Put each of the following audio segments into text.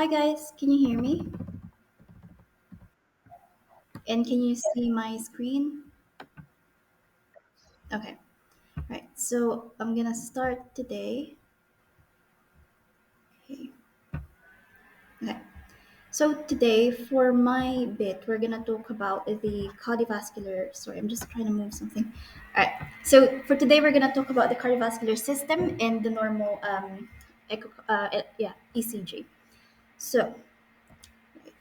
Hi guys, can you hear me? And can you see my screen? Okay, right. So I'm gonna start today. Okay. Okay. So today for my bit, we're gonna talk about the cardiovascular. Sorry, I'm just trying to move something. All right. So for today, we're gonna talk about the cardiovascular system and the normal ECG. So, right.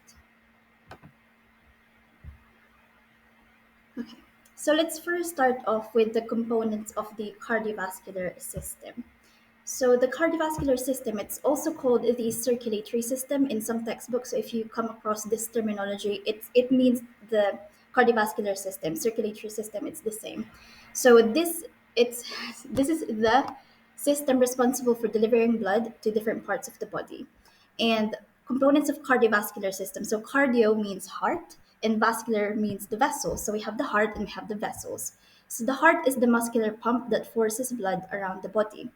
Okay. So let's first start off with the components of the cardiovascular system. So the cardiovascular system, it's also called the circulatory system in some textbooks. So if you come across this terminology, it means the cardiovascular system, circulatory system, it's the same. So it's this is the system responsible for delivering blood to different parts of the body. And components of cardiovascular system. So cardio means heart and vascular means the vessels. So we have the heart and we have the vessels. So the heart is the muscular pump that forces blood around the body.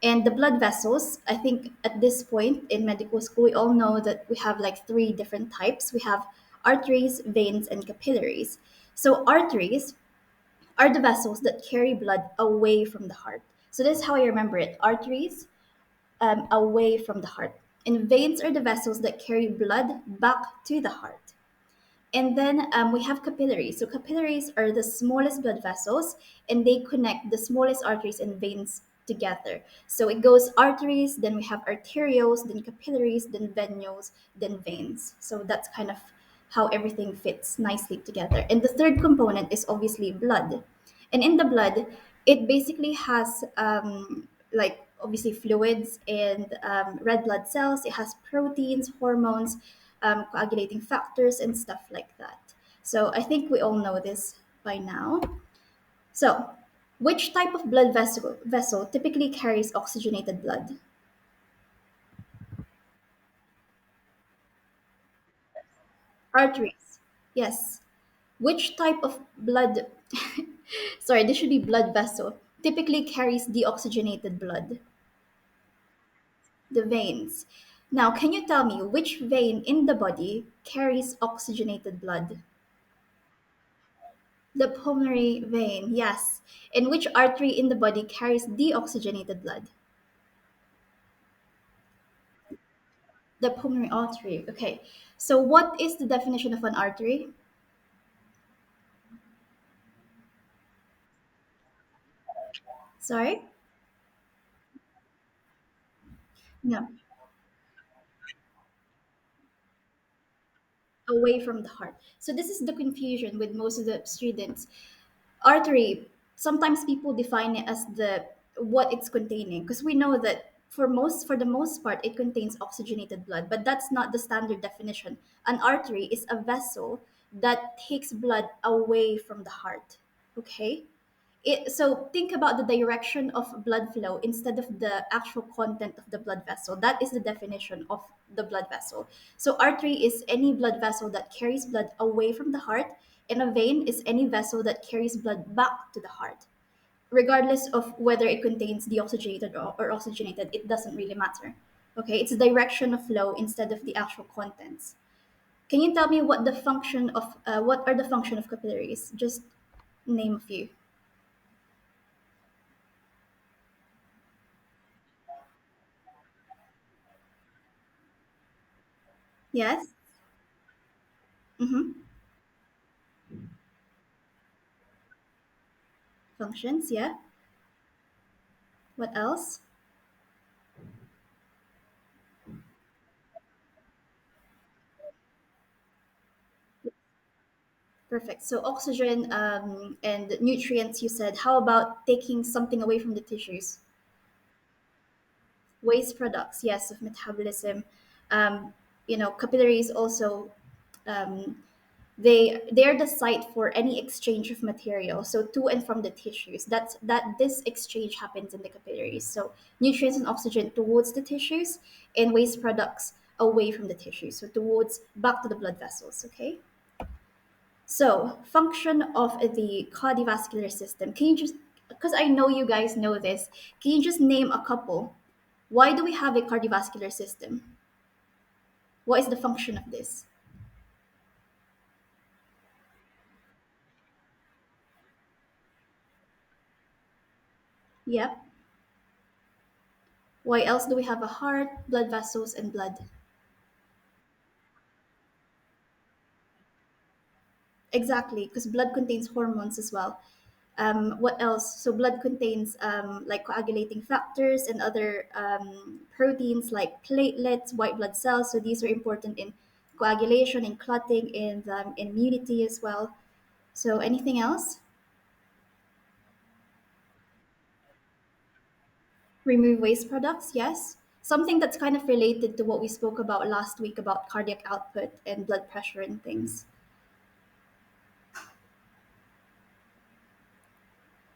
And the blood vessels, I think at this point in medical school, we all know that we have like three different types. We have arteries, veins, and capillaries. So arteries are the vessels that carry blood away from the heart. So this is how I remember it. Arteries away from the heart. And veins are the vessels that carry blood back to the heart. And then we have capillaries. So capillaries are the smallest blood vessels, and they connect the smallest arteries and veins together. So it goes arteries, then we have arterioles, then capillaries, then venules, then veins. So that's kind of how everything fits nicely together. And the third component is obviously blood. And in the blood, it basically has like obviously fluids and red blood cells. It has proteins, hormones, coagulating factors, and stuff like that. So I think we all know this by now. So, which type of blood vessel typically carries oxygenated blood? Arteries. Yes. Which type of blood, sorry, this should be blood vessel, typically carries deoxygenated blood? The veins. Now, can you tell me which vein in the body carries oxygenated blood? The pulmonary vein, yes. And which artery in the body carries deoxygenated blood? The pulmonary artery. Okay. So, what is the definition of an artery? Sorry? No, away from the heart. So, this is the confusion with most of the students. Artery, sometimes people define it as the what it's containing because we know that for the most part it contains oxygenated blood, but that's not the standard definition. An artery is a vessel that takes blood away from the heart. Okay, so think about the direction of blood flow instead of the actual content of the blood vessel. That is the definition of the blood vessel. So artery is any blood vessel that carries blood away from the heart, and a vein is any vessel that carries blood back to the heart. Regardless of whether it contains deoxygenated or oxygenated, it doesn't really matter. Okay, it's the direction of flow instead of the actual contents. Can you tell me what are the function of capillaries? Just name a few. Yes. Mm-hmm. Functions, yeah. What else? Perfect. So oxygen and nutrients, you said. How about taking something away from the tissues? Waste products, yes, of metabolism. Um, capillaries also, um, they're the site for any exchange of material. So to and from the tissues. This exchange happens in the capillaries. So nutrients and oxygen towards the tissues, and waste products away from the tissues. So towards back to the blood vessels. Okay. So, function of the cardiovascular system. Can you just, because I know you guys know this, can you just name a couple? Why do we have a cardiovascular system? What is the function of this? Yep. Why else do we have a heart, blood vessels, and blood? Exactly, because blood contains hormones as well. What else? So blood contains like coagulating factors and other proteins like platelets, white blood cells. So these are important in coagulation, in clotting, in immunity as well. So anything else? Remove waste products, yes. Something that's kind of related to what we spoke about last week about cardiac output and blood pressure and things.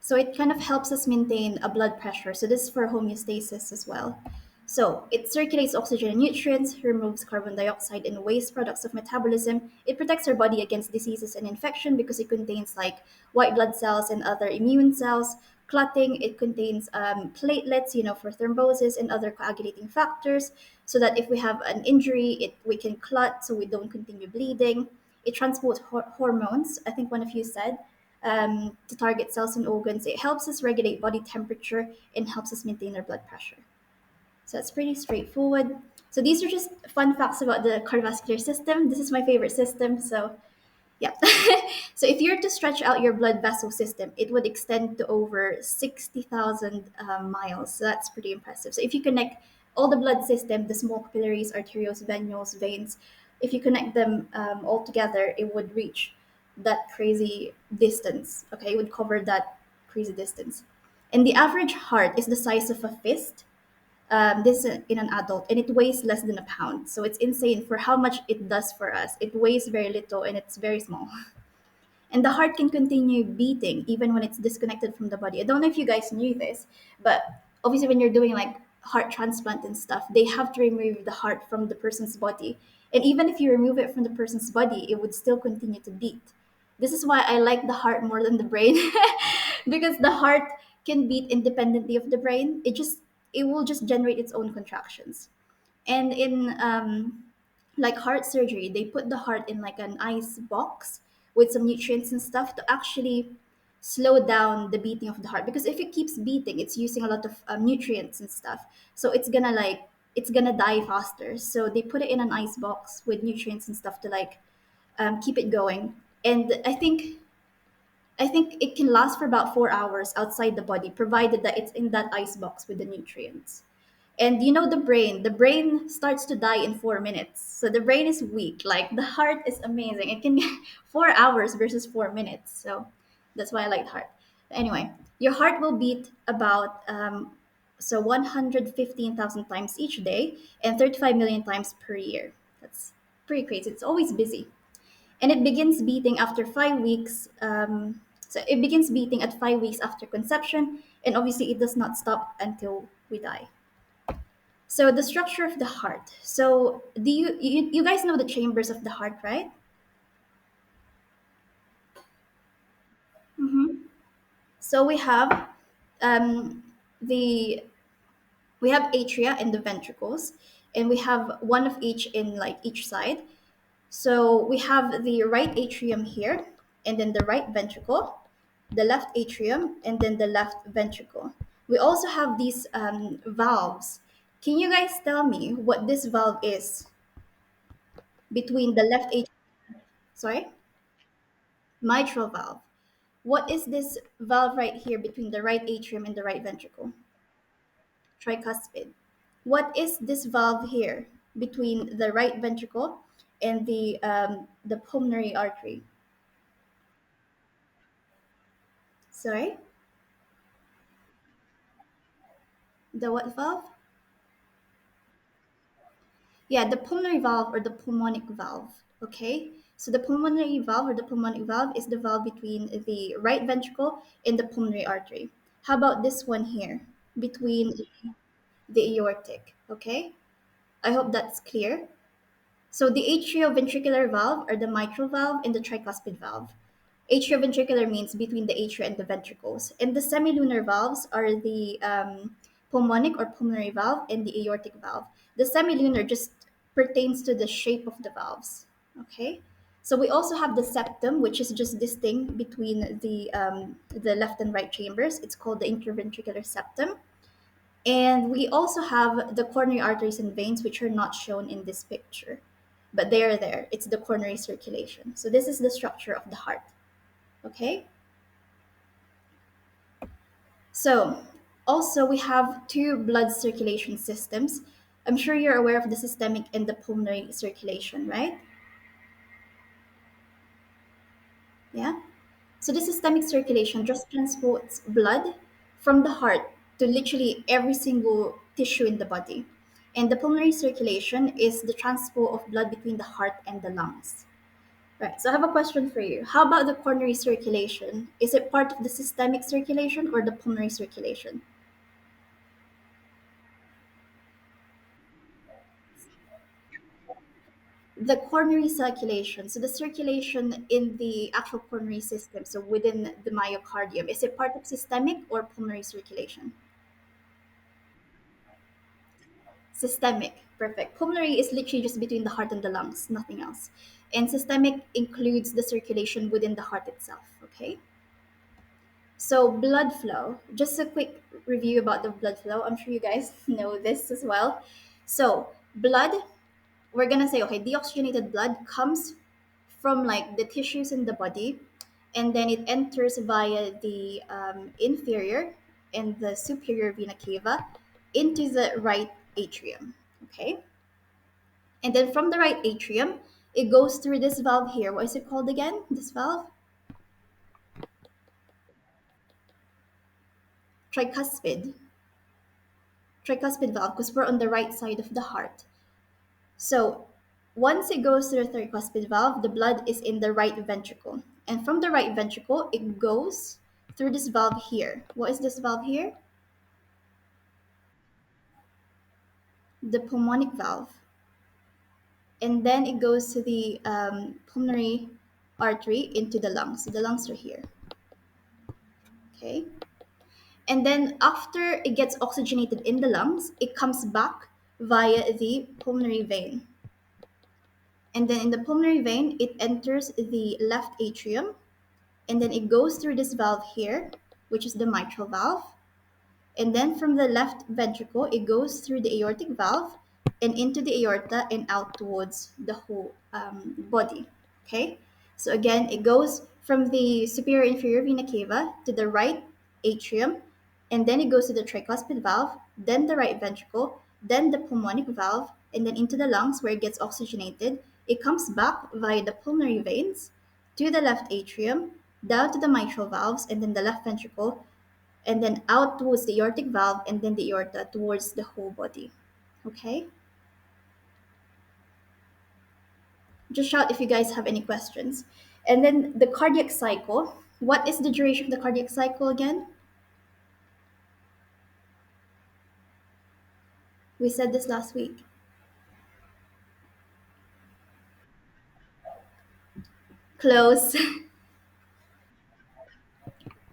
So it kind of helps us maintain a blood pressure. So this is for homeostasis as well. So it circulates oxygen and nutrients, removes carbon dioxide and waste products of metabolism. It protects our body against diseases and infection because it contains like white blood cells and other immune cells. Clotting, it contains platelets, for thrombosis and other coagulating factors, so that if we have an injury, we can clot, so we don't continue bleeding. It transports hormones. I think one of you said to target cells and organs. It helps us regulate body temperature and helps us maintain our blood pressure. So it's pretty straightforward. So these are just fun facts about the cardiovascular system. This is my favorite system. So yeah. So if you're to stretch out your blood vessel system, it would extend to over 60,000 miles. So that's pretty impressive. So if you connect all the blood system, the small capillaries, arterioles, venules, veins, if you connect them all together, it would reach that crazy distance. Okay, it would cover that crazy distance. And the average heart is the size of a fist. This is in an adult, and it weighs less than a pound. So it's insane for how much it does for us. It weighs very little and it's very small. And the heart can continue beating even when it's disconnected from the body. I don't know if you guys knew this, but obviously when you're doing like heart transplant and stuff, they have to remove the heart from the person's body. And even if you remove it from the person's body, it would still continue to beat. This is why I like the heart more than the brain, because the heart can beat independently of the brain. It will just generate its own contractions. And in like heart surgery, they put the heart in like an ice box with some nutrients and stuff to actually slow down the beating of the heart, because if it keeps beating, it's using a lot of nutrients and stuff, so it's gonna die faster. So they put it in an ice box with nutrients and stuff to like keep it going. And I think it can last for about 4 hours outside the body, provided that it's in that ice box with the nutrients. And the brain starts to die in 4 minutes. So the brain is weak. Like the heart is amazing. It can get 4 hours versus 4 minutes. So that's why I like the heart. Anyway, your heart will beat about 115,000 times each day and 35 million times per year. That's pretty crazy. It's always busy, and it begins beating after 5 weeks. So it begins beating at 5 weeks after conception, and obviously it does not stop until we die. So the structure of the heart. So do you guys know the chambers of the heart, right? So um, the we have atria and the ventricles, and we have one of each in like each side. So we have the right atrium here, and then the right ventricle, the left atrium, and then the left ventricle. We also have these valves. Can you guys tell me what this valve is between the left atrium? Sorry, mitral valve. What is this valve right here between the right atrium and the right ventricle? Tricuspid. What is this valve here between the right ventricle and the pulmonary artery? Sorry, the what valve? Yeah, the pulmonary valve or the pulmonic valve. Okay, so the pulmonary valve or the pulmonic valve is the valve between the right ventricle and the pulmonary artery. How about this one here between the aortic? Okay, I hope that's clear. So the atrioventricular valve or the mitral valve and the tricuspid valve. Atrioventricular means between the atria and the ventricles. And the semilunar valves are the pulmonic or pulmonary valve and the aortic valve. The semilunar just pertains to the shape of the valves. Okay, so we also have the septum, which is just this thing between the left and right chambers. It's called the interventricular septum. And we also have the coronary arteries and veins, which are not shown in this picture, but they are there. It's the coronary circulation. So this is the structure of the heart. Okay. So also we have two blood circulation systems. I'm sure you're aware of the systemic and the pulmonary circulation, right? Yeah. So the systemic circulation just transports blood from the heart to literally every single tissue in the body. And the pulmonary circulation is the transport of blood between the heart and the lungs. Right. So I have a question for you. How about the coronary circulation? Is it part of the systemic circulation or the pulmonary circulation? The coronary circulation, so the circulation in the actual coronary system, so within the myocardium, is it part of systemic or pulmonary circulation? Systemic, perfect. Pulmonary is literally just between the heart and the lungs, nothing else. And systemic includes the circulation within the heart itself, okay? So, blood flow, just a quick review about the blood flow. I'm sure you guys know this as well. So, blood, we're gonna say, okay, deoxygenated blood comes from like the tissues in the body, and then it enters via the inferior and the superior vena cava into the right atrium. Okay, and then from the right atrium, it goes through this valve here. What is it called again? This valve, tricuspid, tricuspid valve, because we're on the right side of the heart. So once it goes through the tricuspid valve, the blood is in the right ventricle. And from the right ventricle, it goes through this valve here. What is this valve here? The pulmonic valve. And then it goes to the pulmonary artery into the lungs. So the lungs are here. Okay. And then after it gets oxygenated in the lungs, it comes back via the pulmonary vein. And then in the pulmonary vein, it enters the left atrium, and then it goes through this valve here, which is the mitral valve. And then from the left ventricle, it goes through the aortic valve and into the aorta and out towards the whole body. Okay, so again, it goes from the superior inferior vena cava to the right atrium, and then it goes to the tricuspid valve, then the right ventricle, then the pulmonic valve, and then into the lungs where it gets oxygenated. It comes back via the pulmonary veins to the left atrium, down to the mitral valves, and then the left ventricle, and then out towards the aortic valve, and then the aorta towards the whole body. Okay? Just shout if you guys have any questions. And then the cardiac cycle. What is the duration of the cardiac cycle again? We said this last week. Close.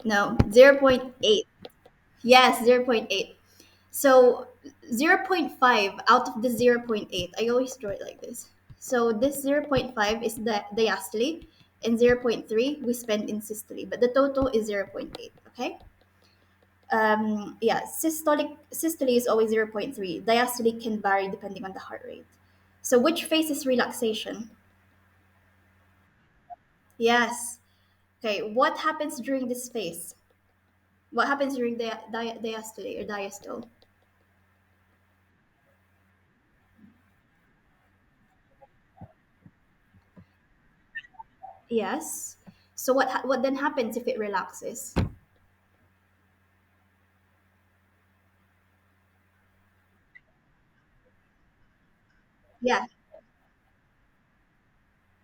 No, zero point 0.8. Yes, zero point 0.8. So zero point 0.5 out of the zero point 0.8, I always draw it like this. So this zero point 0.5 is the diastole, and zero point 0.3 we spend in systole, but the total is zero point 0.8. Okay. Yeah, systole is always zero point 0.3. Diastole can vary depending on the heart rate. So which phase is relaxation? Yes. Okay. What happens during this phase? What happens during the diastole or diastole? Yes. So what then happens if it relaxes? Yeah.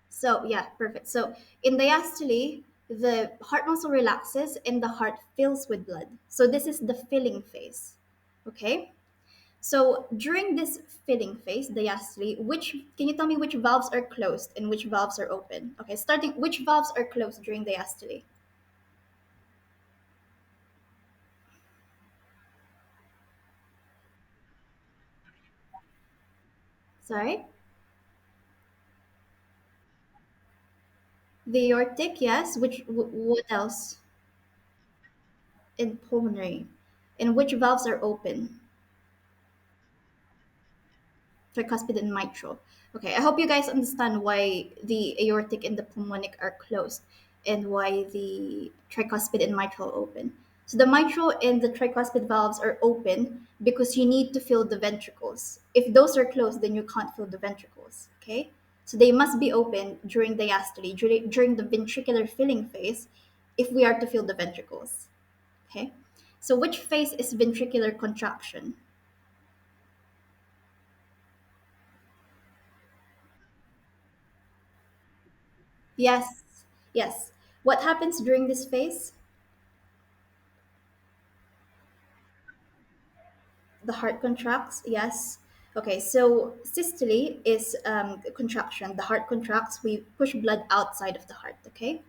So yeah, perfect. So in diastole, the heart muscle relaxes and the heart fills with blood. So this is the filling phase. Okay. So during this filling phase, diastole, which can you tell me which valves are closed and which valves are open? Okay, starting which valves are closed during diastole? Sorry? The aortic, yes. What else? In pulmonary. And which valves are open? Tricuspid and mitral. Okay, I hope you guys understand why the aortic and the pulmonic are closed and why the tricuspid and mitral open. So the mitral and the tricuspid valves are open because you need to fill the ventricles. If those are closed, then you can't fill the ventricles. Okay, so they must be open during diastole, during the ventricular filling phase, if we are to fill the ventricles. Okay, so which phase is ventricular contraction? Yes, yes. What happens during this phase? The heart contracts. Yes. Okay, so systole is contraction. The heart contracts. We push blood outside of the heart. Okay.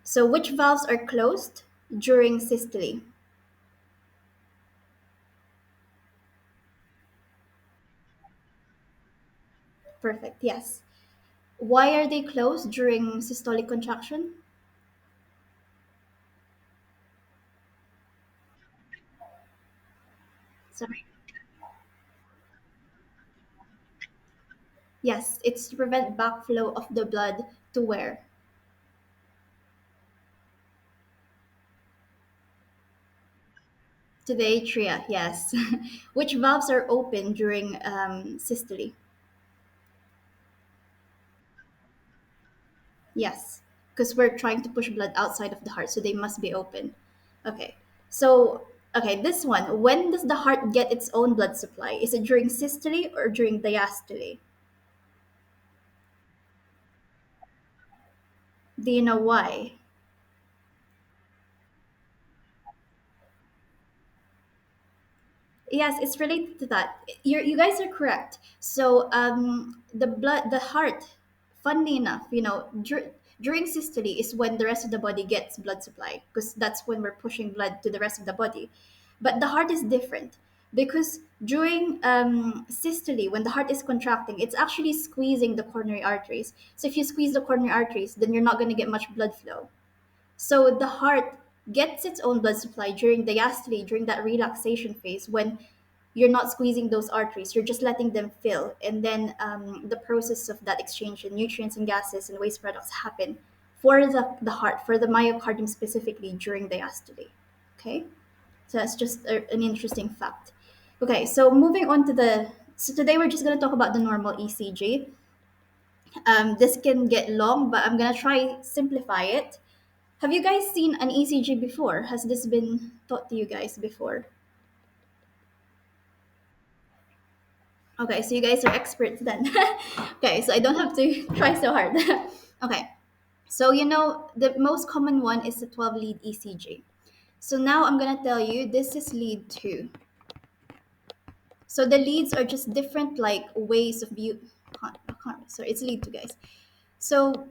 So which valves are closed during systole? Perfect. Yes. Why are they closed during systolic contraction? Sorry. Yes, it's to prevent backflow of the blood to where? To the atria. Yes. Which valves are open during systole? Yes, because we're trying to push blood outside of the heart, so they must be open. Okay. So, okay, this one. When does the heart get its own blood supply? Is it during systole or during diastole? Do you know why? Yes, it's related to that. You guys are correct. So the heart, funnily enough, during systole is when the rest of the body gets blood supply because that's when we're pushing blood to the rest of the body. But the heart is different because during systole, when the heart is contracting, it's actually squeezing the coronary arteries. So if you squeeze the coronary arteries, then you're not going to get much blood flow. So the heart gets its own blood supply during diastole, during that relaxation phase when you're not squeezing those arteries, you're just letting them fill. And then the process of that exchange in nutrients and gases and waste products happen for the heart, for the myocardium specifically during diastole. Okay, so that's just an interesting fact. Okay, so moving on to so today we're just going to talk about the normal ECG. This can get long, but I'm going to try simplify it. Have you guys seen an ECG before? Has this been taught to you guys before? Okay, so you guys are experts then. Okay, so I don't have to try so hard. Okay, so the most common one is the 12 lead ECG. So now I'm gonna tell you this is lead 2. So the leads are just different like ways of view. Sorry, it's lead 2, guys. So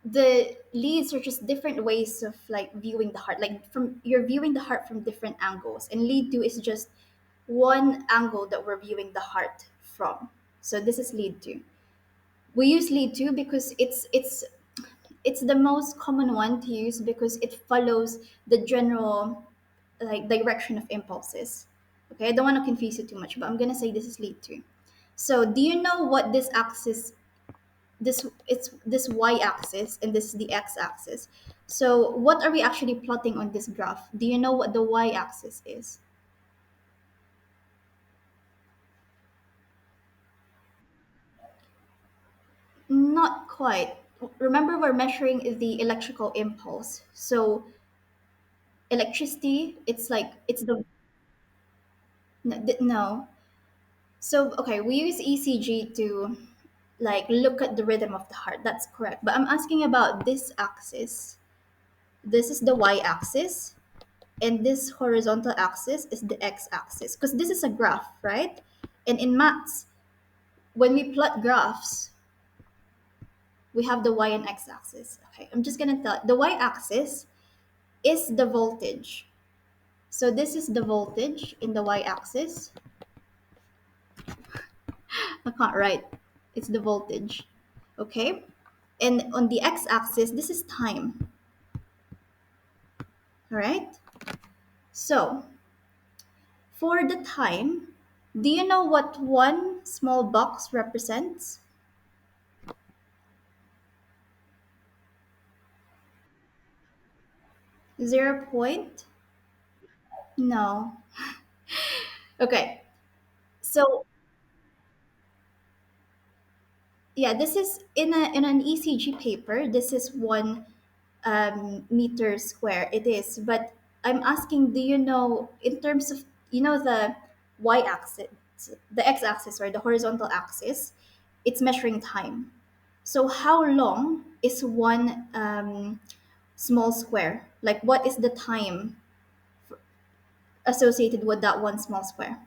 the leads are just different ways of like viewing the heart. Like from you're viewing the heart from different angles, and lead 2 is just one angle that we're viewing the heart from. So this is lead 2. We use lead 2 because it's the most common one to use because it follows the general like direction of impulses. Okay, I don't want to confuse you too much, but I'm gonna say this is lead 2. So do you know what this axis, it's this y-axis and this is the x-axis. So what are we actually plotting on this graph? Do you know what the y-axis is? Not quite. Remember, we're measuring the electrical impulse. So electricity, it's the no. So okay, we use ECG to like look at the rhythm of the heart. That's correct. But I'm asking about this axis. This is the y-axis, and this horizontal axis is the x-axis. Because this is a graph, right? And in maths, when we plot graphs, we have the y and x-axis. Okay, I'm just gonna tell the y-axis is the voltage. So this is the voltage in the y-axis. I can't write. It's the voltage. Okay. And on the x-axis, this is time. All right. So for the time, do you know what one small box represents? 0 point? No. Okay. So yeah, this is in an ECG paper. This is 1 meter square. It is, but I'm asking, do you know in terms of the y-axis, the x-axis or the horizontal axis, it's measuring time. So how long is one small square? Like what is the time associated with that one small square?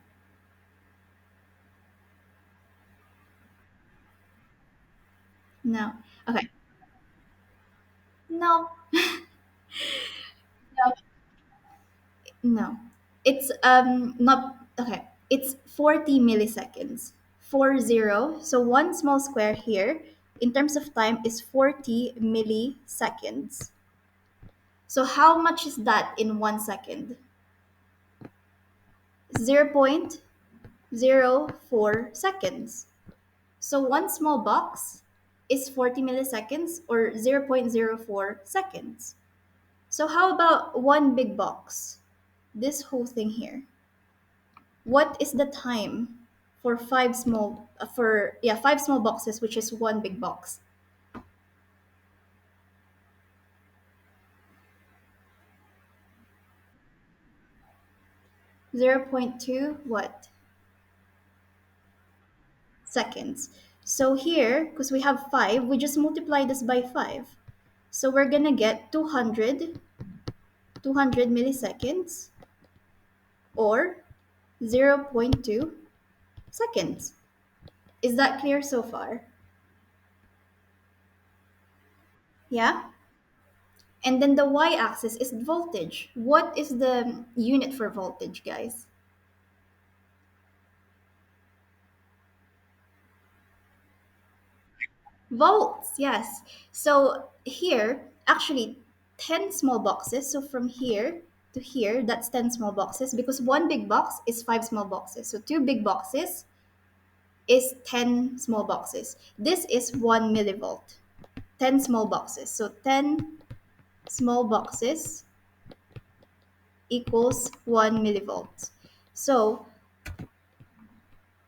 No. Okay. No. No. No. It's not okay. It's 40 milliseconds. 40. So one small square here in terms of time is 40 milliseconds. So how much is that in 1 second? 0.04 seconds. So one small box is 40 milliseconds or 0.04 seconds. So how about one big box? This whole thing here. What is the time for five small boxes, which is one big box? 0.2 what? Seconds. So here, because we have 5, we just multiply this by 5. So we're gonna get 200 milliseconds or zero point 0.2 seconds. Is that clear so far? Yeah? And then the y-axis is voltage. What is the unit for voltage, guys? Volts, yes. So here, actually, 10 small boxes. So from here to here, that's 10 small boxes because one big box is 5 small boxes. So two big boxes is 10 small boxes. This is 1 millivolt. 10 small boxes. So 10 small boxes equals 1 millivolt. So,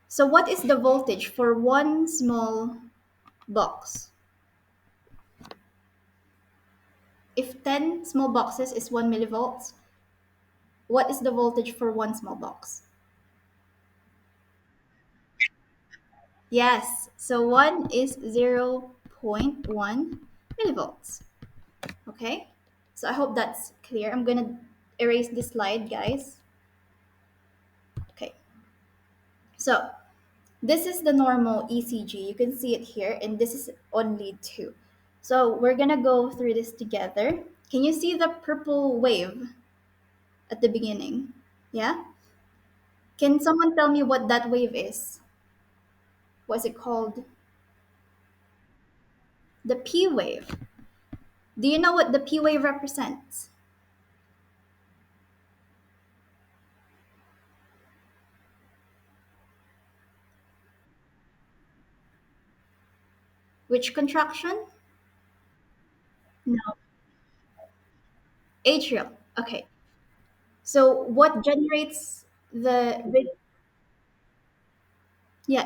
so what is the voltage for one small box? If 10 small boxes is 1 millivolts, what is the voltage for one small box? Yes, so 1 is zero point 0.1 millivolts. Okay, so I hope that's clear. I'm gonna erase this slide, guys. Okay, so this is the normal ECG. You can see it here, and this is only 2. So we're gonna go through this together. Can you see the purple wave at the beginning? Yeah? Can someone tell me what that wave is? What's it called? The P wave. Do you know what the P wave represents? Which contraction? No, atrial. Okay. So what generates yeah,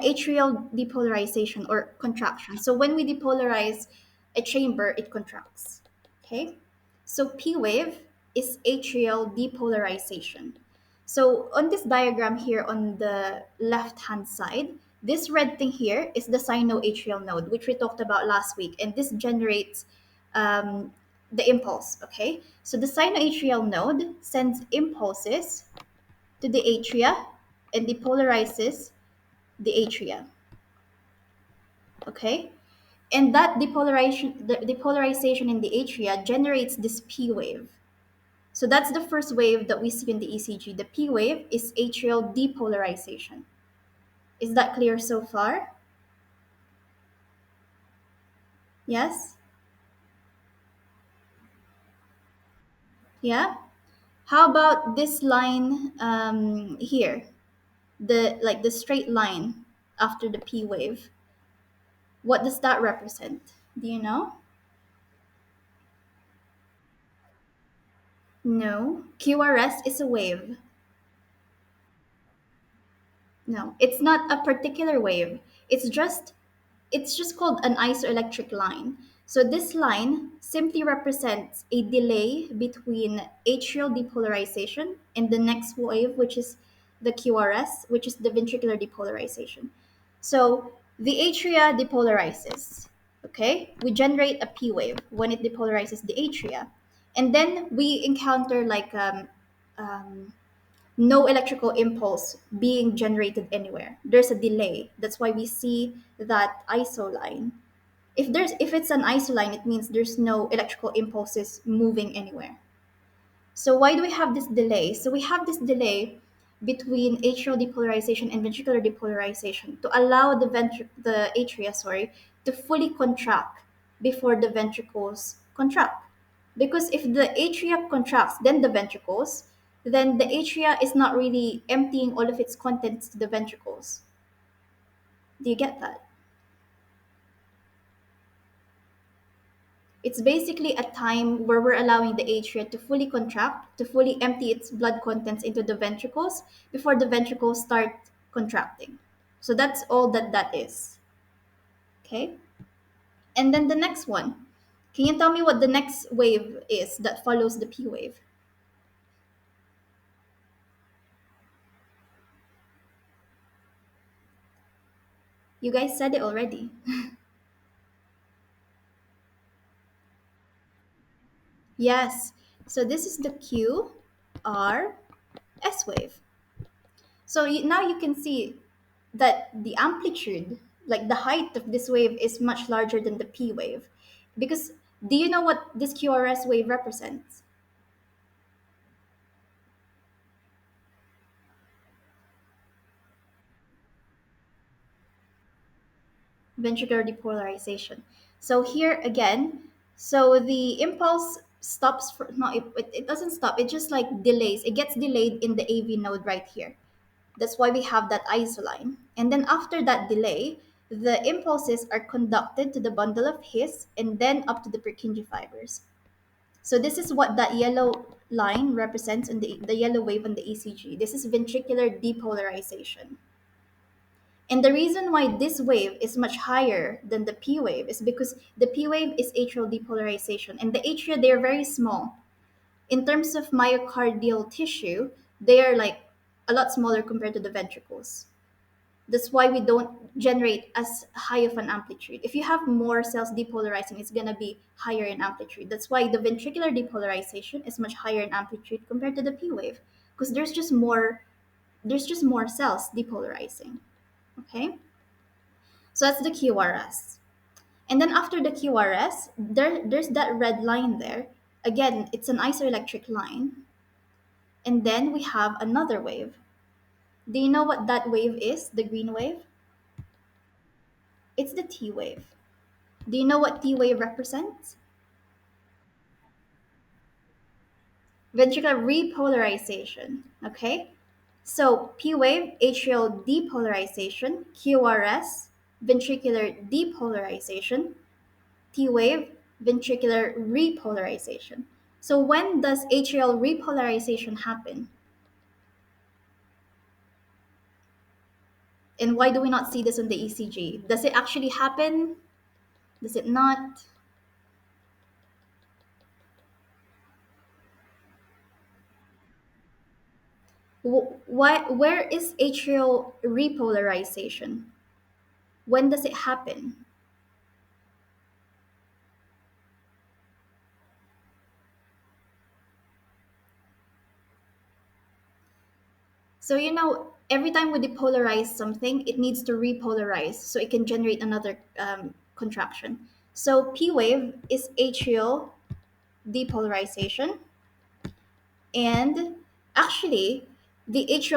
atrial depolarization or contraction. So when we depolarize a chamber, it contracts. Okay? So P wave is atrial depolarization. So on this diagram here on the left-hand side, this red thing here is the sinoatrial node, which we talked about last week, and this generates um, the impulse. Okay? So the sinoatrial node sends impulses to the atria and depolarizes the atria. Okay, and that depolarization in the atria generates this P wave. So that's the first wave that we see in the ECG. The P wave is atrial depolarization. Is that clear so far? Yes? Yeah? How about this line here? The straight line after the P wave. What does that represent? Do you know? No. QRS is a wave. No, it's not a particular wave. It's just called an isoelectric line. So this line simply represents a delay between atrial depolarization and the next wave, which is the QRS, which is the ventricular depolarization. So the atria depolarizes. Okay, we generate a P wave when it depolarizes the atria, and then we encounter like um, no electrical impulse being generated anywhere. There's a delay. That's why we see that iso line. If it's an iso line, it means there's no electrical impulses moving anywhere. So why do we have this delay? So we have this delay between atrial depolarization and ventricular depolarization to allow the atria, to fully contract before the ventricles contract. Because if the atria contracts, then the ventricles, then the atria is not really emptying all of its contents to the ventricles. Do you get that? It's basically a time where we're allowing the atria to fully contract, to fully empty its blood contents into the ventricles before the ventricles start contracting. So that's all that is. Okay? And then the next one. Can you tell me what the next wave is that follows the P wave? You guys said it already. Yes. So this is the Q R S wave. So now you can see that the amplitude, like the height of this wave, is much larger than the P wave. Because do you know what this QRS wave represents? Ventricular depolarization. So here again, so the impulse stops for no, it doesn't stop. It just like delays. It gets delayed in the AV node right here. That's why we have that isoline. And then after that delay, the impulses are conducted to the bundle of His and then up to the Purkinje fibers. So this is what that yellow line represents in the yellow wave on the ECG. This is ventricular depolarization. And the reason why this wave is much higher than the P wave is because the P wave is atrial depolarization, and the atria, they're very small. In terms of myocardial tissue, they are like a lot smaller compared to the ventricles. That's why we don't generate as high of an amplitude. If you have more cells depolarizing, it's gonna be higher in amplitude. That's why the ventricular depolarization is much higher in amplitude compared to the P wave, because there's just more cells depolarizing. Okay, so that's the QRS. And then after the QRS, there's that red line there. Again, it's an isoelectric line. And then we have another wave. Do you know what that wave is? The green wave? It's the T wave. Do you know what T wave represents? Ventricular repolarization. Okay? So P wave, atrial depolarization, QRS, ventricular depolarization, T wave, ventricular repolarization. So when does atrial repolarization happen? And why do we not see this on the ECG? Does it actually happen? Does it not? Where is atrial repolarization? When does it happen? So, every time we depolarize something, it needs to repolarize so it can generate another contraction. So, P wave is atrial depolarization. And actually, the atrial